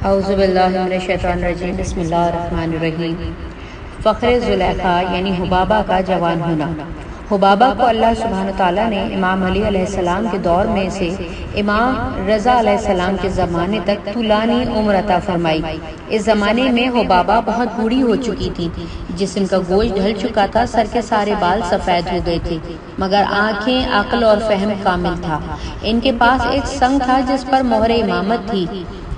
اعوذ باللہ من الشیطان الرجیم بسم اللہ الرحمن الرحیم۔ فخر زلیخا یعنی حبابہ کا جوان ہونا۔ حبابہ کو اللہ سبحانہ تعالیٰ نے امام علی علیہ السلام کے دور میں سے امام رضا علیہ السلام کے زمانے تک طولانی عمر عطا فرمائی۔ اس زمانے میں حبابہ بہت بوڑھی ہو چکی تھی، جسم کا گوشت ڈھل چکا تھا، سر کے سارے بال سفید ہو گئے تھے، مگر آنکھیں، عقل اور فہم کامل تھا۔ ان کے پاس ایک سنگ تھا جس پر مہر امامت تھی۔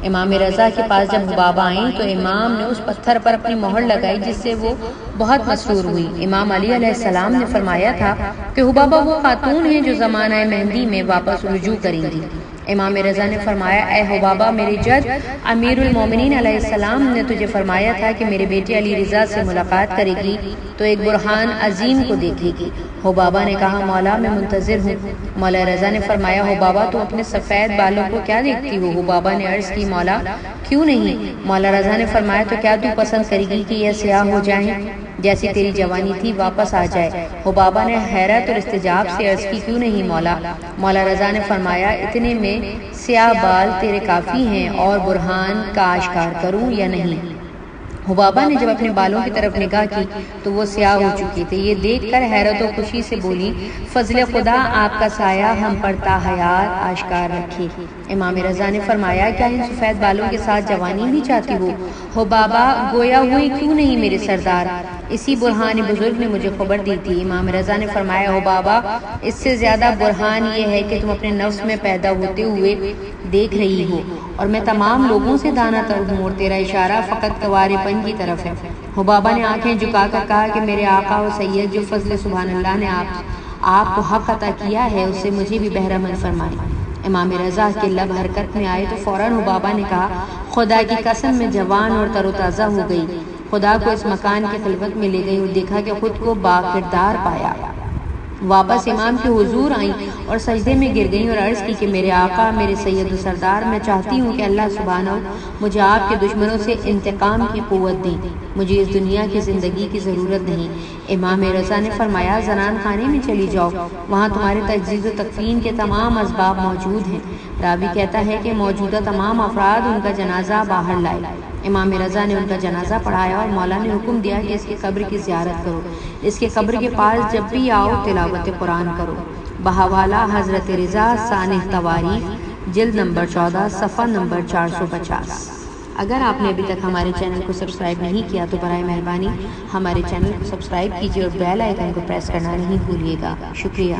امام رضا کے پاس جب حبابہ آئیں تو امام نے اس پتھر پر اپنی مہر لگائی، جس سے وہ بہت مسرور ہوئی۔ امام علی علیہ السلام نے فرمایا تھا کہ حبابہ وہ خاتون ہیں جو زمانہ مہندی میں واپس رجوع کریں گی۔ امام رضا نے فرمایا، اے حبابہ، میرے جد امیر المومنین علیہ السلام نے تجھے فرمایا تھا کہ میرے بیٹے علی رضا سے ملاقات کرے گی تو ایک برہان عظیم کو دیکھے گی۔ حبابہ نے کہا، مولا میں منتظر ہوں۔ مولا رضا نے فرمایا، حبابہ تو اپنے سفید بالوں کو کیا دیکھتی ہو؟ حبابہ نے عرض کی، مولا کیوں نہیں؟ مولا رضا نے فرمایا، تو کیا تو پسند کرے گی کہ یہ سیاہ ہو جائیں جیسی تیری جوانی تھی، واپس آ جائے؟ حبابہ نے حیرت اور استجاب سے عرض کی، کیوں نہیں مولا؟ مولا رضا نے فرمایا، اتنے میں سیاہ بال تیرے کافی ہیں، اور برہان کا آشکار کروں یا نہیں؟ حبابہ نے جب اپنے بالوں کی طرف نگاہ کی تو وہ سیاہ ہو چکی تھے۔ یہ دیکھ کر حیرت و خوشی سے بولی، فضل خدا آپ کا سایہ ہم پر تا حیات آشکار رکھے۔ امام رضا نے فرمایا، کیا ان سفید بالوں کے ساتھ جوانی بھی چاہتی ہو؟ حبابہ گویا ہوئی، کیوں نہیں میرے سردار؟ اسی برہان بزرگ نے مجھے خبر دی تھی۔ امام رضا نے فرمایا، حبابہ اس سے زیادہ برہان یہ ہے کہ تم اپنے نفس میں پیدا ہوتے ہوئے دیکھ رہی ہو، اور میں تمام لوگوں سے دانا تر ہوں، اور تیرا اشارہ فقط توارے پن کی طرف ہے۔ حبابہ نے آنکھیں جھکا کر کہا کہ میرے آقا و سید، جو فضل سبحان اللہ نے آپ کو حق عطا کیا ہے، اس سے مجھے بھی بہرہ مند فرمائے۔ امام رضا کے لب حرکت میں آئے تو فوراً حبابہ نے کہا، خدا کی قسم میں جوان اور تر و تازہ ہو گئی۔ خدا کو اس مکان کی خلوت میں لے گئی اور دیکھا کہ خود کو با کردار پایا۔ واپس امام کے حضور آئیں اور سجدے میں گر گئیں اور عرض کی کہ میرے آقا، میرے سید و سردار، میں چاہتی ہوں کہ اللہ سبحانہ مجھے آپ کے دشمنوں سے انتقام کی قوت دیں۔ مجھے اس دنیا کی زندگی کی ضرورت نہیں۔ امام رضا نے فرمایا، زنان خانے میں چلی جاؤ، وہاں تمہارے تجہیز و تکفین کے تمام اسباب موجود ہیں۔ راوی کہتا ہے کہ موجودہ تمام افراد ان کا جنازہ باہر لائے۔ امام رضا نے ان کا جنازہ پڑھایا اور مولا نے حکم دیا کہ اس کی قبر کی زیارت کرو، اس کے قبر کے پاس جب بھی آؤ تلاوت قرآن کرو۔ بہاوالہ حضرت رضا سانح تواریخ، جلد نمبر 14، صفحہ نمبر 450۔ اگر آپ نے ابھی تک ہمارے چینل کو سبسکرائب نہیں کیا تو برائے مہربانی ہمارے چینل کو سبسکرائب کیجیے اور بیل آئیکن کو پریس کرنا نہیں بھولیے گا۔ شکریہ۔